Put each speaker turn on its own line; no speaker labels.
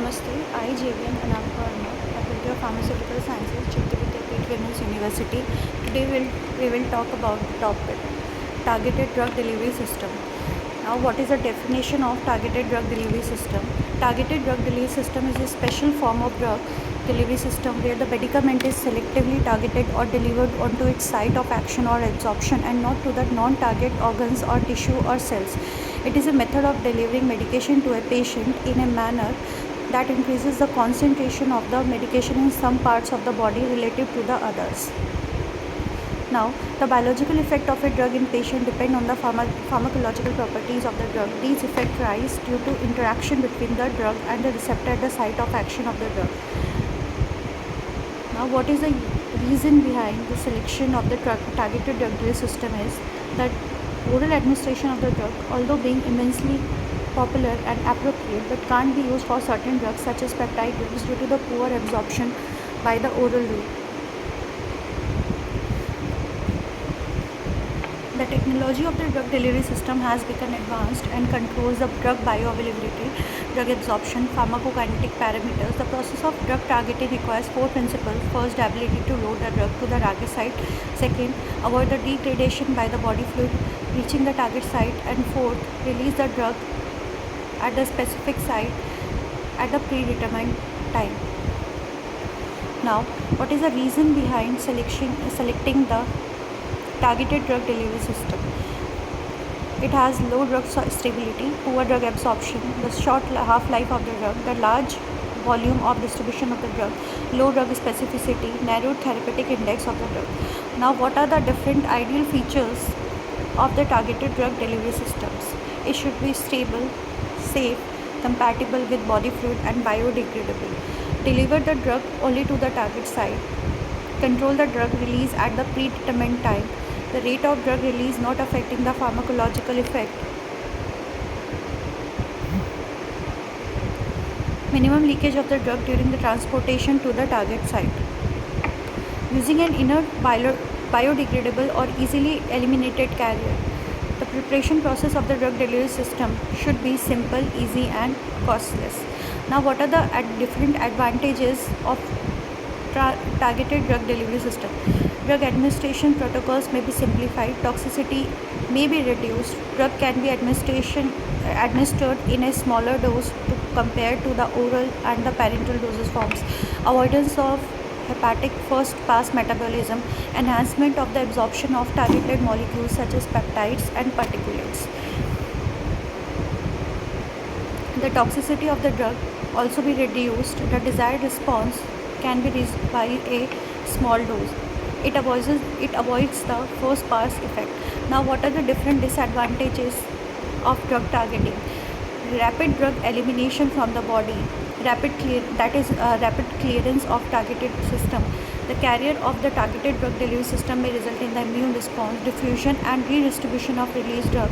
Namaste, I JVN Anamika Verma, Faculty of Pharmaceutical Sciences, Chitti Vidyapeeth Women's University. Today we will talk about the topic targeted drug delivery system. Now, what is the definition of targeted drug delivery system? Targeted drug delivery system is a special form of drug delivery system where the medicament is selectively targeted or delivered onto its site of action or absorption and not to the non-target organs or tissue or cells. It is a method of delivering medication to a patient in a manner that increases the concentration of the medication in some parts of the body relative to the others. Now, the biological effect of a drug in patient depend on the pharmacological properties of the drug. These effects rise due to interaction between the drug and the receptor at the site of action of the drug. Now, what is the reason behind the selection of the targeted drug delivery system is that oral administration of the drug, although being immensely popular and appropriate, but can't be used for certain drugs such as peptide drugs due to the poor absorption by the oral route. The technology of the drug delivery system has become advanced and controls the drug bioavailability, drug absorption, pharmacokinetic parameters. The process of drug targeting requires four principles. First, the ability to load the drug to the target site. Second, avoid the degradation by the body fluid reaching the target site. And fourth, release the drug at the specific site at the predetermined time. Now, what is the reason behind selecting the targeted drug delivery system? It has low drug stability, poor drug absorption, the short half-life of the drug, the large volume of distribution of the drug, low drug specificity, narrow therapeutic index of the drug. Now, what are the different ideal features of the targeted drug delivery systems? It should be stable, safe, compatible with body fluid and biodegradable. Deliver the drug only to the target site. Control the drug release at the predetermined time. The rate of drug release not affecting the pharmacological effect. Minimum leakage of the drug during the transportation to the target site. Using an inert biodegradable or easily eliminated carrier. The preparation process of the drug delivery system should be simple, easy and costless. Now, what are the different advantages of targeted drug delivery system? Drug administration protocols may be simplified, toxicity may be reduced, drug can be administered in a smaller dose compared to the oral and the parenteral dosage forms, avoidance of hepatic first pass metabolism, enhancement of the absorption of targeted molecules such as peptides and particulates. The toxicity of the drug also be reduced. The desired response can be reached by a small dose. It avoids the first pass effect. Now, what are the different disadvantages of drug targeting? Rapid drug elimination from the body, rapid clearance of targeted system. The carrier of the targeted drug delivery system may result in the immune response, diffusion and redistribution of released drug.